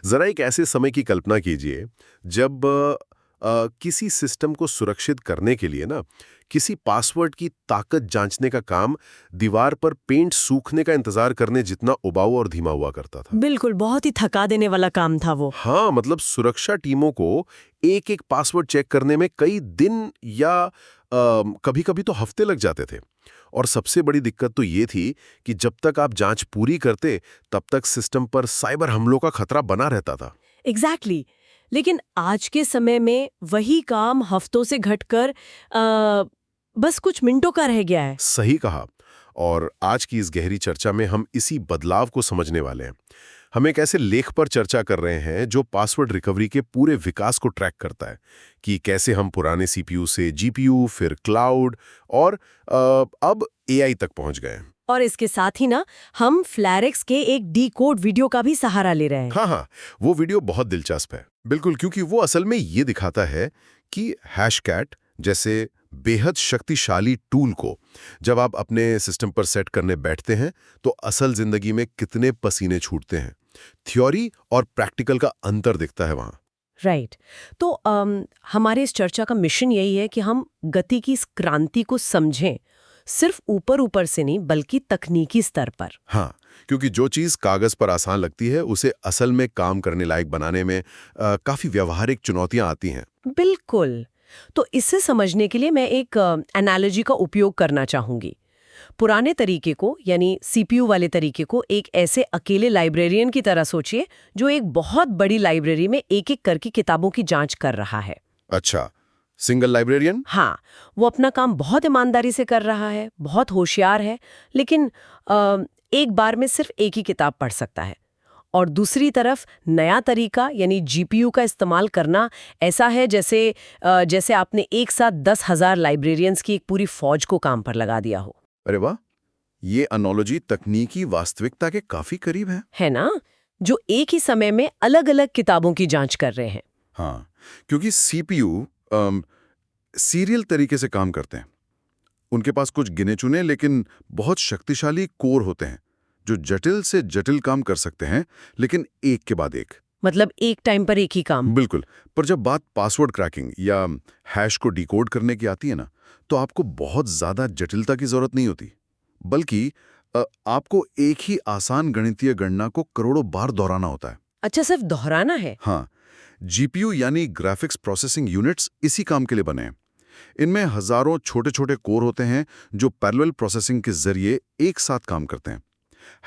जरा एक ऐसे समय की कल्पना कीजिए जब किसी सिस्टम को सुरक्षित करने के लिए ना किसी पासवर्ड की ताकत जांचने का काम दीवार पर पेंट सूखने का इंतजार करने जितना उबाऊ और धीमा हुआ करता था। बिल्कुल, बहुत ही थका देने वाला काम था वो। हाँ, मतलब सुरक्षा टीमों को एक एक पासवर्ड चेक करने में कई दिन या कभी-कभी तो हफ्ते लग जाते थे। और सबसे बड़ी दिक्कत तो ये थी कि जब तक आप जांच पूरी करते तब तक सिस्टम पर साइबर हमलों का खतरा बना रहता था। एग्जैक्टली लेकिन आज के समय में वही काम हफ्तों से घटकर बस कुछ मिनटों का रह गया है। सही कहा। और आज की इस गहरी चर्चा में हम इसी बदलाव को समझने वाले हैं। हम एक ऐसे लेख पर चर्चा कर रहे हैं जो पासवर्ड रिकवरी के पूरे विकास को ट्रैक करता है कि कैसे हम पुराने सीपीयू से जीपीयू, फिर क्लाउड और अब एआई तक पहुंच गए। और इसके साथ ही ना हम फ्लैरेक्स के एक डीकोड वीडियो का भी सहारा ले रहे हैं। हाँ, वो वीडियो बहुत दिलचस्प है। बिल्कुल, क्योंकि वो असल में ये दिखाता है कि हैशकैट जैसे बेहद शक्तिशाली टूल को जब आप अपने सिस्टम पर सेट करने बैठते हैं तो असल जिंदगी में कितने पसीने छूटते हैं। थ्योरी और प्रैक्टिकल का अंतर दिखता है वहां। राइट। तो हमारे इस चर्चा का मिशन यही है कि हम गति की इस क्रांति को समझें, सिर्फ ऊपर ऊपर से नहीं बल्कि तकनीकी स्तर पर। हाँ, क्योंकि जो चीज कागज पर आसान लगती है उसे असल में काम करने लायक बनाने में काफी व्यावहारिक चुनौतियां आती हैं। बिल्कुल। तो इसे समझने के लिए मैं एक एनालॉजी का उपयोग करना चाहूंगी। पुराने तरीके को यानी सीपीयू वाले तरीके को एक ऐसे अकेले लाइब्रेरियन की तरह सोचिए जो एक बहुत बड़ी लाइब्रेरी में एक-एक करके किताबों की जांच कर रहा है। अच्छा, सिंगल लाइब्रेरियन? हाँ, वो अपना काम बहुत ईमानदारी से कर रहा है, बहुत होशियार है, लेकिन एक बार में सिर्फ एक ही किताब पढ़ सकता है। और दूसरी तरफ नया तरीका यानी जीपीयू का इस्तेमाल करना ऐसा है जैसे आपने एक साथ 10,000 लाइब्रेरियंस की एक पूरी फौज को काम पर लगा दिया हो। अरे वाह, ये एनालॉजी तकनीकी वास्तविकता के काफी करीब है ना? जो एक ही समय में अलग-अलग किताबों की जांच कर रहे हैं। हाँ, क्योंकि सीपीयू सीरियल तरीके से काम करते हैं। उनके पास कुछ गिने चुने लेकिन बहुत शक्तिशाली कोर होते हैं जो जटिल से जटिल काम कर सकते हैं, लेकिन एक के बाद एक। मतलब एक टाइम पर एक ही काम। बिल्कुल। पर जब बात पासवर्ड क्रैकिंग या हैश को डिकोड करने की आती है ना, तो आपको बहुत ज्यादा जटिलता की जरूरत नहीं होती, बल्कि आपको एक ही आसान गणितीय गणना को करोड़ों बार दोहराना होता है। अच्छा, सिर्फ दोहराना है? हाँ, जीपीयू यानी ग्राफिक्स प्रोसेसिंग यूनिट्स इसी काम के लिए बने हैं। इनमें हजारों छोटे-छोटे कोर होते हैं जो पैरेलल प्रोसेसिंग के जरिए एक साथ काम करते हैं।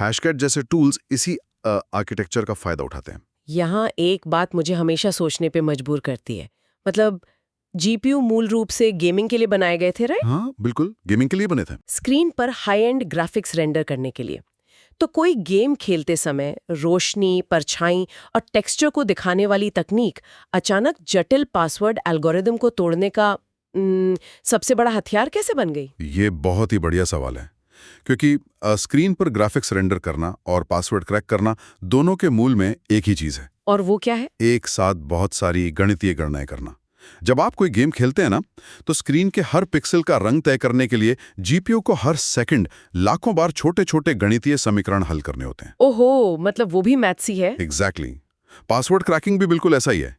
हैशकैट जैसे टूल्स इसी आर्किटेक्चर का फायदा उठाते हैं। यहाँ एक बात मुझे हमेशा सोचने पे मजबूर करती है। मतलब जीपीयू मूल रूप से गेमिंग के लिए बनाए गए थे, राइट? हाँ, बिल्कुल, गेमिंग के लिए बने थे। स्क्रीन पर हाई एंड ग्राफिक्स रेंडर करने के लिए। तो कोई गेम खेलते समय रोशनी, परछाई और टेक्सचर को दिखाने वाली तकनीक अचानक जटिल पासवर्ड एल्गोरिदम को तोड़ने का सबसे बड़ा हथियार कैसे बन गई? ये बहुत ही बढ़िया सवाल है, क्योंकि स्क्रीन पर ग्राफिक्स रेंडर करना और पासवर्ड क्रैक करना दोनों के मूल में एक ही चीज है। और वो क्या है? एक साथ बहुत सारी गणितीय गणनाएं करना। जब आप कोई गेम खेलते हैं ना, तो स्क्रीन के हर पिक्सल का रंग तय करने के लिए जीपीयू को हर सेकंड लाखों बार छोटे-छोटे गणितीय समीकरण हल करने होते हैं। ओहो, मतलब वो भी मैथ्स ही है? एग्जैक्टली। पासवर्ड क्रैकिंग भी बिल्कुल ऐसा ही है।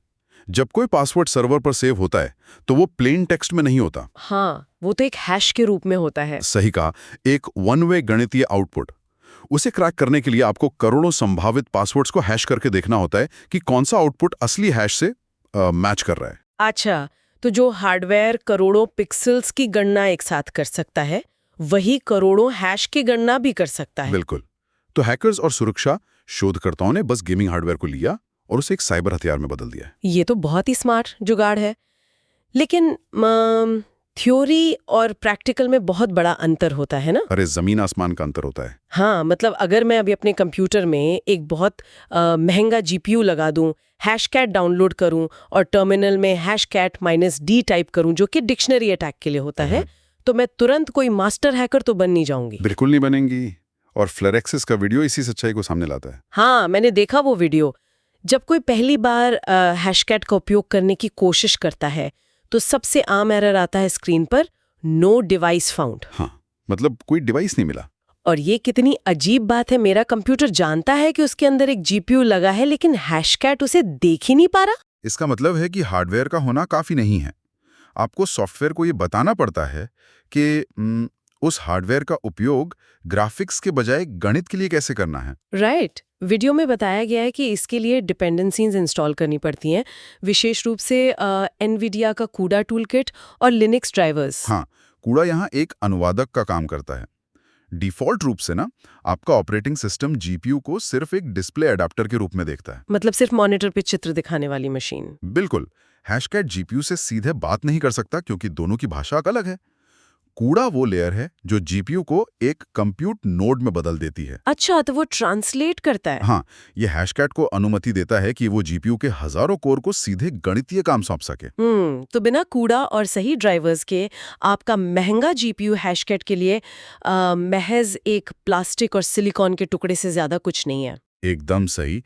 जब कोई पासवर्ड सर्वर पर सेव होता है तो वो प्लेन टेक्स्ट में नहीं होता। हाँ, वो तो एक हैश के रूप में होता है। सही कहा, एक वन वे गणितीय आउटपुट। उसे क्रैक करने के लिए आपको करोड़ों संभावित पासवर्ड्स को हैश करके देखना होता है कि कौन सा आउटपुट असली हैश से मैच कर रहा है। अच्छा, तो जो हार्डवेयर करोड़ों पिक्सेल्स की गणना एक साथ कर सकता है, वही करोड़ों हैश की गणना भी कर सकता है। बिल्कुल। तो हैकर्स और सुरक्षा शोधकर्ताओं ने बस गेमिंग हार्डवेयर को लिया और उसे एक साइबर हथियार में बदल दिया। ये तो बहुत ही स्मार्ट जुगाड़ है। लेकिन थ्योरी और प्रैक्टिकल में बहुत बड़ा अंतर होता है ना? अरे, जमीन आसमान का अंतर होता है। हाँ, मतलब अगर मैं अभी अपने कंप्यूटर में एक बहुत महंगा जीपीयू लगा दूं, हैशकैट डाउनलोड करूं और टर्मिनल में हैशकैट -d टाइप करूं जो कि डिक्शनरी अटैक के लिए होता है, तो मैं तुरंत कोई मास्टर हैकर तो बन नहीं जाऊंगी। बिल्कुल नहीं बनेंगी। और फ्लोरेक्सिस का वीडियो इसी सच्चाई को सामने लाता है। हाँ, मैंने देखा वो वीडियो। जब कोई पहली बार हैशकैट का उपयोग करने की कोशिश करता है तो सबसे आम एरर आता है स्क्रीन पर, नो डिवाइस फाउंड। हाँ, मतलब कोई डिवाइस नहीं मिला। और ये कितनी अजीब बात है, मेरा कंप्यूटर जानता है कि उसके अंदर एक जीपीयू लगा है, लेकिन हैशकैट उसे देख ही नहीं पा रहा। इसका मतलब है कि हार्डवेयर का होना काफ़ी नहीं है। आपको सॉफ्टवेयर को ये बताना पड़ता है कि उस हार्डवेयर का उपयोग ग्राफिक्स के बजाय गणित के लिए कैसे करना है। राइट। वीडियो में बताया गया है कि इसके लिए डिपेंडेंसीज इंस्टॉल करनी पड़ती हैं, विशेष रूप से एनवीडिया का कूडा टूलकिट और लिनक्स ड्राइवर्स। हाँ, कूड़ा यहाँ एक अनुवादक का काम करता है। डिफ़ॉल्ट रूप से ना आपका ऑपरेटिंग सिस्टम जीपीयू को सिर्फ एक डिस्प्ले अडेप्टर के रूप में देखता है। मतलब सिर्फ मॉनिटर पे चित्र दिखाने वाली मशीन। बिल्कुल, हैशकैट जीपीयू से सीधे बात नहीं कर सकता क्योंकि दोनों की भाषा अलग है। कूड़ा वो लेयर है जो जीपीयू को एक कंप्यूट नोड में बदल देती है। अच्छा, तो वो ट्रांसलेट करता है। हाँ, ये हैशकैट को अनुमति देता है कि वो जीपीयू के हजारों कोर को सीधे गणितीय काम सौंप सके। तो बिना कूड़ा और सही ड्राइवर्स के आपका महंगा जीपीयू हैशकैट के लिए महज एक प्लास्टिक और सिलिकॉन के टुकड़े से ज्यादा कुछ नहीं है। एकदम सही।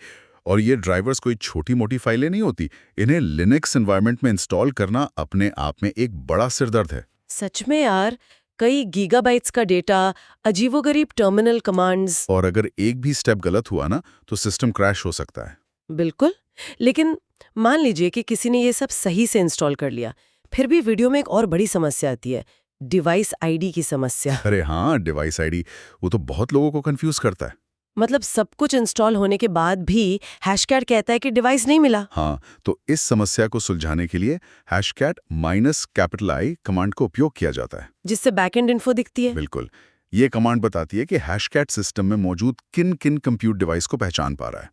और ये ड्राइवर्स कोई छोटी मोटी फाइलें नहीं होती। इन्हें लिनक्स एनवायरनमेंट में इंस्टॉल करना अपने आप में एक बड़ा सिरदर्द है। सच में यार, कई गीगाबाइट्स का डेटा, अजीबोगरीब टर्मिनल कमांड्स। और अगर एक भी स्टेप गलत हुआ ना तो सिस्टम क्रैश हो सकता है। बिल्कुल। लेकिन मान लीजिए कि किसी ने ये सब सही से इंस्टॉल कर लिया, फिर भी वीडियो में एक और बड़ी समस्या आती है, डिवाइस आईडी की समस्या। अरे हाँ, डिवाइस आईडी, वो तो बहुत लोगों को कंफ्यूज करता है। मतलब सब कुछ इंस्टॉल होने के बाद भी हैशकैट कहता है कि डिवाइस नहीं मिला। हाँ, तो इस समस्या को सुलझाने के लिए हैशकैट -I कमांड का उपयोग किया जाता है, जिससे बैकएंड इन्फो दिखती है। बिल्कुल। ये कमांड बताती है कि हैशकैट सिस्टम में मौजूद किन किन कंप्यूट डिवाइस को पहचान पा रहा है।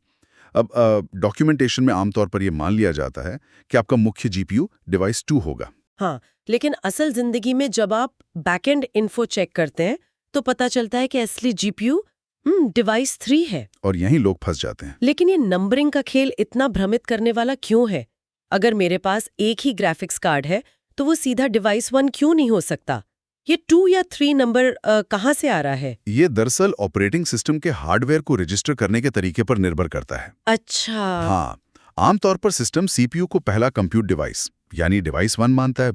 अब डॉक्यूमेंटेशन में आमतौर पर यह मान लिया जाता है कि आपका मुख्य जीपीयू डिवाइस 2 होगा। हाँ, लेकिन असल जिंदगी में जब आप बैकएंड इन्फो चेक करते हैं तो पता चलता है कि असली जीपीयू डिवाइस 3 है। और यहीं लोग फंस जाते हैं। लेकिन ये नंबरिंग का खेल इतना भ्रमित करने वाला क्यों है? अगर मेरे पास एक ही ग्राफिक्स कार्ड है तो वो सीधा डिवाइस 1 क्यों नहीं हो सकता? ये 2 या 3 नंबर कहाँ से आ रहा है? ये दरअसल ऑपरेटिंग सिस्टम के हार्डवेयर को रजिस्टर करने के तरीके पर निर्भर करता है। अच्छा। हाँ, आमतौर पर सिस्टम सीपीयू को पहला कंप्यूट डिवाइस यानी डिवाइस 1 मानता है।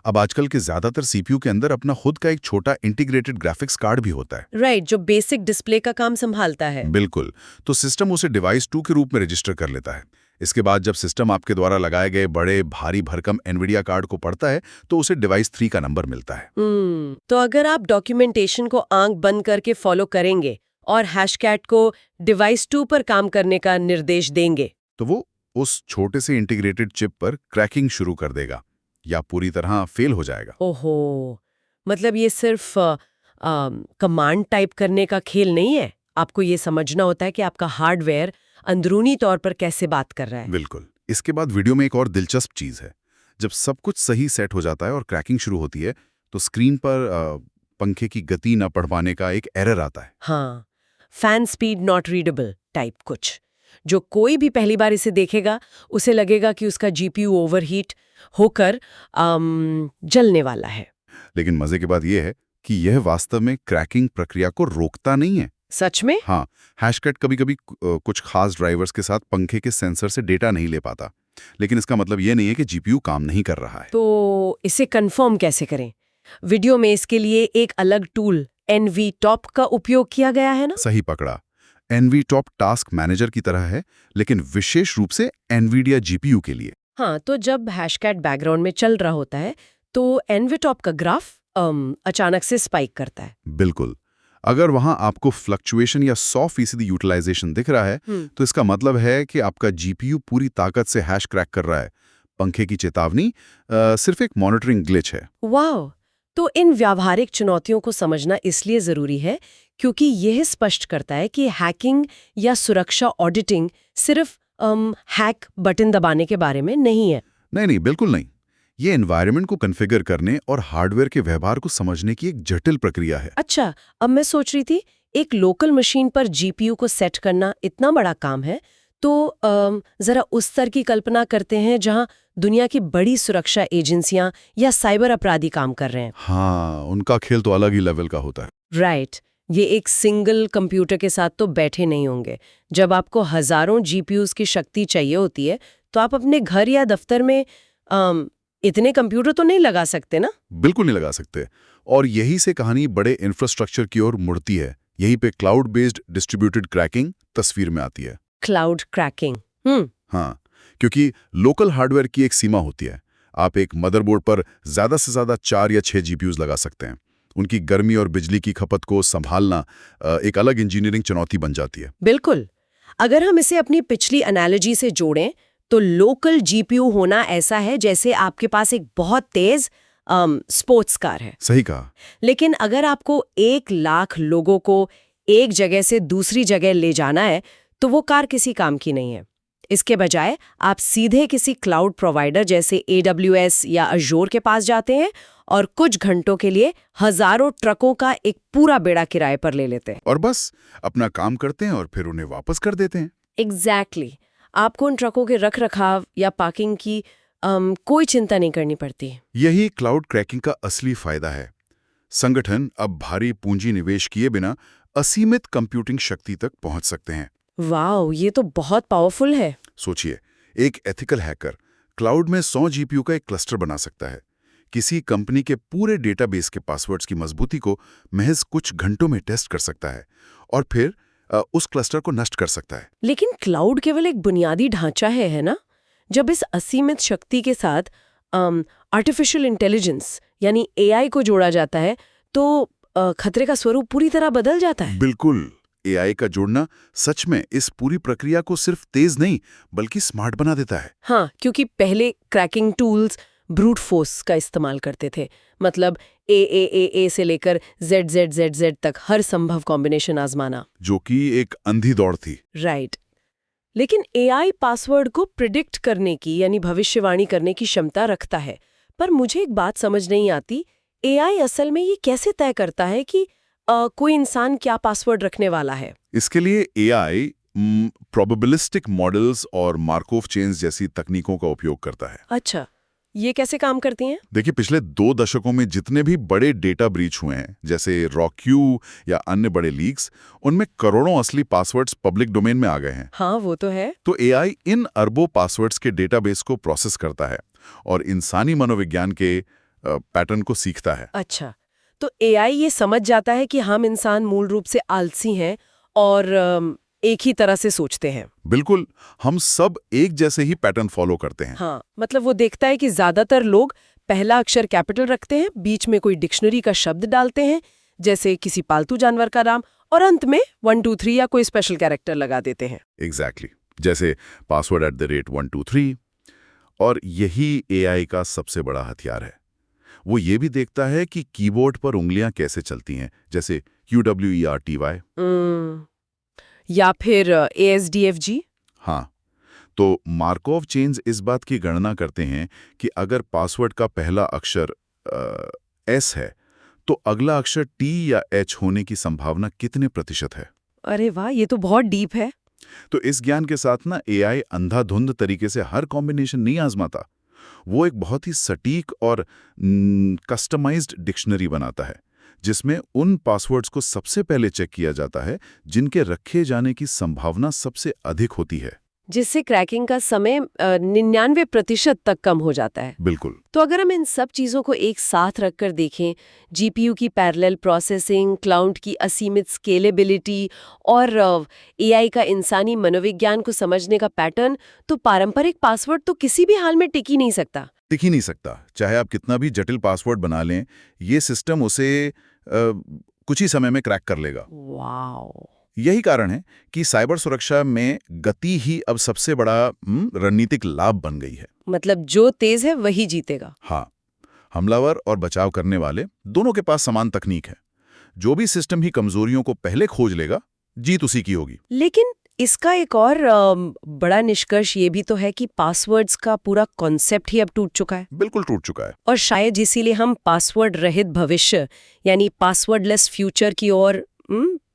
अब आजकल के ज्यादातर सीपीयू के अंदर अपना खुद का एक छोटा इंटीग्रेटेड ग्राफिक्स कार्ड भी होता है। राइट, जो बेसिक डिस्प्ले का काम संभालता है। बिल्कुल। तो सिस्टम उसे डिवाइस 2 के रूप में रजिस्टर कर लेता है। इसके बाद जब सिस्टम आपके द्वारा लगाए गए बड़े भारी भरकम एनवीडिया कार्ड को पढ़ता है तो उसे डिवाइस 3 का नंबर मिलता है। तो अगर आप डॉक्यूमेंटेशन को आंख बंद करके फॉलो करेंगे और हैशकैट को डिवाइस 2 पर काम करने का निर्देश देंगे तो वो उस छोटे से इंटीग्रेटेड चिप पर क्रैकिंग शुरू कर देगा या पूरी तरह फेल हो जाएगा। ओहो, मतलब ये सिर्फ कमांड टाइप करने का खेल नहीं है। आपको ये समझना होता है कि आपका हार्डवेयर अंदरूनी तौर पर कैसे बात कर रहा है। बिल्कुल। इसके बाद वीडियो में एक और दिलचस्प चीज है। जब सब कुछ सही सेट हो जाता है और क्रैकिंग शुरू होती है तो स्क्रीन पर पंखे की गति न पढ़ पाने का एक एरर आता है। हाँ, fan speed not readable type कुछ। जो कोई भी पहली बार इसे देखेगा उसे लगेगा कि उसका जीपीयू ओवरहीट होकर जलने वाला है। लेकिन मजे की बात यह है कि यह वास्तव में क्रैकिंग प्रक्रिया को रोकता नहीं है। सच में? हाँ, हैशकैट कभी-कभी कुछ खास ड्राइवर्स के साथ पंखे के सेंसर से डेटा नहीं ले पाता, लेकिन इसका मतलब यह नहीं है कि जीपीयू काम नहीं कर रहा है। तो इसे कंफर्म कैसे करें? वीडियो में इसके लिए एक अलग टूल NVTop का उपयोग किया गया है ना? सही पकड़ा। NVTop टास्क मैनेजर की तरह है, लेकिन विशेष रूप से एनवीडिया जीपीयू के लिए। हाँ, तो जब हैशकैट बैकग्राउंड में चल रहा होता है तो NVTop का ग्राफ अचानक से स्पाइक करता है। बिल्कुल। अगर वहां आपको फ्लक्चुएशन या 100% यूटिलाइजेशन दिख रहा है तो इसका मतलब है कि आपका जीपीयू पूरी ताकत से हैश क्रैक कर रहा है। पंखे की चेतावनी सिर्फ एक मॉनिटरिंग ग्लिच है। वाह! तो इन व्यावहारिक चुनौतियों को समझना इसलिए जरूरी है क्योंकि यह स्पष्ट करता है कि हैकिंग या सुरक्षा ऑडिटिंग सिर्फ हैक बटन दबाने के बारे में नहीं है। नहीं, बिल्कुल नहीं। ये एनवायरनमेंट को कॉन्फ़िगर करने और हार्डवेयर के व्यवहार को समझने की एक जटिल प्रक्रिया है। अच्छा, अब मैं सोच रही थी एक लोकल मशीन पर जीपीयू को सेट करना इतना बड़ा काम है, तो जरा उस स्तर की कल्पना करते हैं जहां दुनिया की बड़ी सुरक्षा एजेंसियां या साइबर अपराधी काम कर रहे हैं। हाँ, उनका खेल तो अलग ही लेवल का होता है। राइट। ये एक सिंगल कंप्यूटर के साथ तो बैठे नहीं होंगे। जब आपको हजारों जीपीयूज की शक्ति चाहिए होती है तो आप अपने घर या दफ्तर में इतने कंप्यूटर तो नहीं लगा सकते ना? बिल्कुल नहीं लगा सकते। और यही से कहानी बड़े इंफ्रास्ट्रक्चर की ओर मुड़ती है, यहीं पे क्लाउड बेस्ड डिस्ट्रीब्यूटेड क्रैकिंग तस्वीर में आती है। Cloud cracking. हाँ, क्योंकि लोकल हार्डवेयर की एक सीमा होती है। आप एक मदरबोर्ड पर ज़्यादा से ज़्यादा 4 या 6 जीपीयूज लगा सकते हैं। उनकी गर्मी और बिजली की खपत को संभालना एक अलग इंजीनियरिंग चुनौती बन जाती है। बिल्कुल। अगर हम इसे अपनी पिछली एनालॉजी से जोड़ें तो लोकल जीपीयू होना ऐसा है जैसे आपके पास एक बहुत तेज स्पोर्ट्स कार है। सही कहा। लेकिन अगर आपको 1 लाख लोगों को एक जगह से दूसरी जगह ले जाना है तो वो कार किसी काम की नहीं है। इसके बजाय आप सीधे किसी क्लाउड प्रोवाइडर जैसे AWS या अजोर के पास जाते हैं और कुछ घंटों के लिए हजारों ट्रकों का एक पूरा बेड़ा किराए पर ले लेते हैं। और बस अपना काम करते हैं और फिर उन्हें वापस कर देते हैं। एग्जैक्टली। आपको उन ट्रकों के रख रखाव या पार्किंग की कोई चिंता नहीं करनी पड़ती। यही क्लाउड क्रैकिंग का असली फायदा है। संगठन अब भारी पूंजी निवेश किए बिना असीमित कंप्यूटिंग शक्ति तक पहुंच सकते हैं। वाओ, ये तो बहुत पावरफुल है। सोचिए, एक एथिकल हैकर क्लाउड में 100 जीपीयू का एक क्लस्टर बना सकता है। किसी कंपनी के पूरे डेटाबेस के पासवर्ड्स की मजबूती को महज कुछ घंटों में टेस्ट कर सकता है और फिर उस क्लस्टर को नष्ट कर सकता है। लेकिन क्लाउड केवल एक बुनियादी ढांचा है ना? जब इस असीमित शक्ति के साथ आर्टिफिशियल इंटेलिजेंस यानी AI को जोड़ा जाता है तो खतरे का स्वरूप पूरी तरह बदल जाता है। बिल्कुल। AI का जोड़ना सच में इस पूरी प्रक्रिया को सिर्फ तेज नहीं बल्कि स्मार्ट बना देता है। हाँ, क्योंकि पहले क्रैकिंग टूल्स ब्रूट फोर्स का इस्तेमाल करते थे। मतलब A से लेकर Z तक हर संभव कॉम्बिनेशन आजमाना, जो कि एक अंधी दौड़ थी। राइट। लेकिन AI पासवर्ड को प्रिडिक्ट करने की यानी भविष्यवाणी करने की क्षमता रखता है। पर मुझे एक बात समझ नहीं आती, AI असल में ये कैसे तय करता है कि कोई इंसान क्या पासवर्ड रखने वाला है? इसके लिए AI प्रोबेबिलिस्टिक मॉडल्स और मार्कोव चेन्स जैसी तकनीकों का उपयोग करता है। अच्छा, ये कैसे काम करती हैं? देखिए, पिछले 2 दशकों में जितने भी बड़े डेटा ब्रीच हुए हैं, जैसे रॉक्यू या अन्य बड़े लीक्स, उनमें करोड़ों असली पासवर्ड्स पब्लिक डोमेन में आ गए हैं। हाँ, वो तो है। तो AI इन अरबों पासवर्ड्स के डेटाबेस को प्रोसेस करता है और इंसानी मनोविज्ञान के पैटर्न को सीखता है। अच्छा, तो AI ये समझ जाता है कि हम इंसान मूल रूप से आलसी हैं और एक ही तरह से सोचते हैं। बिल्कुल, हम सब एक जैसे ही पैटर्न फॉलो करते हैं। हाँ, मतलब वो देखता है कि ज्यादातर लोग पहला अक्षर कैपिटल रखते हैं, बीच में कोई डिक्शनरी का शब्द डालते हैं जैसे किसी पालतू जानवर का नाम, और अंत में 1 2 3 या कोई स्पेशल कैरेक्टर लगा देते हैं। एग्जैक्टली, जैसे पासवर्ड @123। और यही AI का सबसे बड़ा हथियार है। वो ये भी देखता है कि कीबोर्ड पर उंगलियां कैसे चलती हैं, जैसे QWERTY। या फिर ASDFG। हाँ, तो मार्कोव चेन्स इस बात की गणना करते हैं कि अगर पासवर्ड का पहला अक्षर S है तो अगला अक्षर T या H होने की संभावना कितने प्रतिशत है। अरे वाह, ये तो बहुत डीप है। तो इस ज्ञान के साथ ना AI अंधाधुंध तरीके से हर कॉम्बिनेशन नहीं आजमाता। वो एक बहुत ही सटीक और कस्टमाइज्ड डिक्शनरी बनाता है जिसमें उन पासवर्ड्स को सबसे पहले चेक किया जाता है जिनके रखे जाने की संभावना सबसे अधिक होती है, जिससे क्रैकिंग का समय 99% तक कम हो जाता है। बिल्कुल। तो अगर हम इन सब चीज़ों को एक साथ रखकर देखें, जीपीयू की पैरेलल प्रोसेसिंग, क्लाउड की असीमित स्केलेबिलिटी और AI का इंसानी मनोविज्ञान को समझने का पैटर्न, तो पारंपरिक पासवर्ड तो किसी भी हाल में टिक ही नहीं सकता। टिक ही नहीं सकता। चाहे आप कितना भी जटिल पासवर्ड बना लें, ये सिस्टम उसे कुछ ही समय में क्रैक कर लेगा। वाओ। यही कारण है कि साइबर सुरक्षा में गति ही अब सबसे बड़ा रणनीतिक लाभ बन गई है। मतलब जो तेज है वही जीतेगा। हाँ, हमलावर और बचाव करने वाले दोनों के पास समान तकनीक है। जो भी सिस्टम ही कमजोरियों को पहले खोज लेगा, जीत उसी की होगी। लेकिन इसका एक और बड़ा निष्कर्ष ये भी तो है कि पासवर्ड्स का पूरा कॉन्सेप्ट ही अब टूट चुका है। बिल्कुल टूट चुका है। और शायद इसीलिए हम पासवर्ड रहित भविष्य यानी पासवर्डलेस फ्यूचर की ओर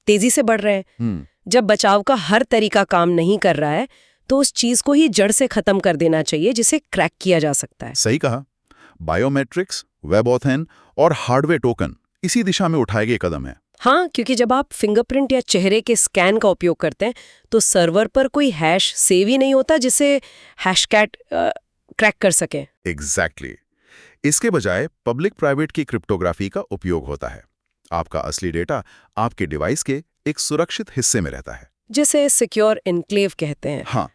तेजी से बढ़ रहे हैं। जब बचाव का हर तरीका काम नहीं कर रहा है तो उस चीज को ही जड़ से खत्म कर देना चाहिए जिसे क्रैक किया जा सकता है। सही कहा। बायोमेट्रिक्स, वेब ऑथेन और हार्डवेयर टोकन इसी दिशा में उठाए गए कदम है। हाँ, क्योंकि जब आप फिंगरप्रिंट या चेहरे के स्कैन का उपयोग करते हैं तो सर्वर पर कोई हैश सेव ही नहीं होता जिसे हैशकैट क्रैक कर सके। एग्जैक्टली। इसके बजाय पब्लिक प्राइवेट की क्रिप्टोग्राफी का उपयोग होता है। आपका असली डेटा आपके डिवाइस के एक सुरक्षित हिस्से में रहता है, जिसे सिक्योर एन्क्लेव कहते हैं। हाँ,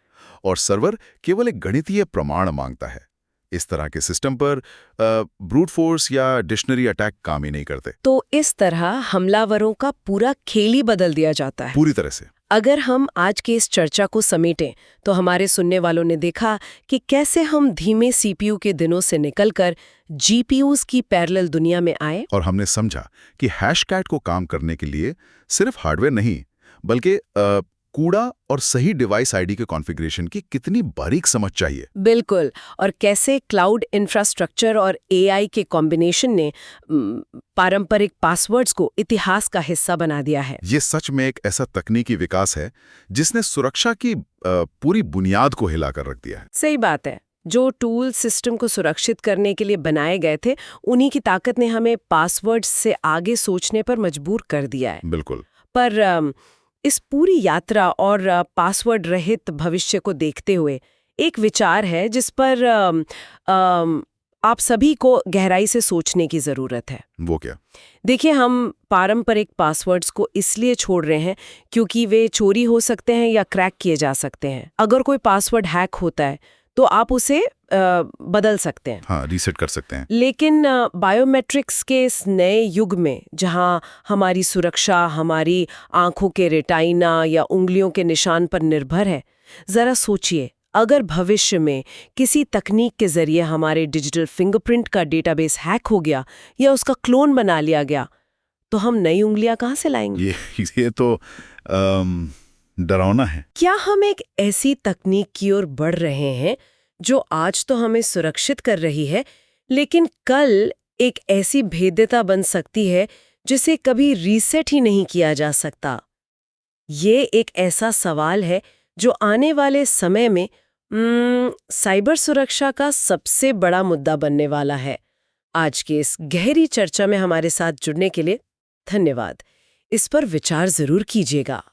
और सर्वर केवल एक गणितीय प्रमाण मांगता है। इस तरह के सिस्टम पर ब्रूट फोर्स या डिक्शनरी अटैक काम ही नहीं करते। तो इस तरह हमलावरों का पूरा खेल ही बदल दिया जाता है। पूरी तरह से। अगर हम आज की इस चर्चा को समेटें तो हमारे सुनने वालों ने देखा कि कैसे हम धीमे सीपीयू के दिनों से निकलकर जीपीयूज की पैरेलल दुनिया में आए, और हमने समझा कि हैशकैट को काम करने के लिए सिर्फ हार्डवेयर नहीं, बल्कि कूड़ा और सही डिवाइस आईडी के कॉन्फ़िगरेशन की कितनी बारीक समझ चाहिए। बिल्कुल, और कैसे क्लाउड इंफ्रास्ट्रक्चर और एआई के कॉम्बिनेशन ने पारंपरिक पासवर्ड्स को इतिहास का हिस्सा बना दिया है। ये सच में एक ऐसा तकनीकी विकास है जिसने सुरक्षा की पूरी बुनियाद को हिलाकर रख दिया है। सही बात है। जो टूल सिस्टम को सुरक्षित करने के लिए बनाए गए थे, उन्हीं की ताकत ने हमें पासवर्ड्स से आगे सोचने पर मजबूर कर दिया है। बिल्कुल। पर इस पूरी यात्रा और पासवर्ड रहित भविष्य को देखते हुए एक विचार है जिस पर आप सभी को गहराई से सोचने की जरूरत है। वो क्या? देखिए, हम पारंपरिक पासवर्ड्स को इसलिए छोड़ रहे हैं क्योंकि वे चोरी हो सकते हैं या क्रैक किए जा सकते हैं। अगर कोई पासवर्ड हैक होता है तो आप उसे बदल सकते हैं, हाँ, रीसेट कर सकते हैं। लेकिन बायोमेट्रिक्स के इस नए युग में जहां हमारी सुरक्षा हमारी आंखों के रेटाइना या उंगलियों के निशान पर निर्भर है, जरा सोचिए, अगर भविष्य में किसी तकनीक के जरिए हमारे डिजिटल फिंगरप्रिंट का डेटाबेस हैक हो गया या उसका क्लोन बना लिया गया, तो हम नई उंगलियां कहां से लाएंगे? ये तो डरावना है। क्या हम एक ऐसी तकनीक की ओर बढ़ रहे हैं जो आज तो हमें सुरक्षित कर रही है, लेकिन कल एक ऐसी भेद्यता बन सकती है जिसे कभी रीसेट ही नहीं किया जा सकता? ये एक ऐसा सवाल है जो आने वाले समय में साइबर सुरक्षा का सबसे बड़ा मुद्दा बनने वाला है। आज के इस गहरी चर्चा में हमारे साथ जुड़ने के लिए धन्यवाद। इस पर विचार जरूर कीजिएगा।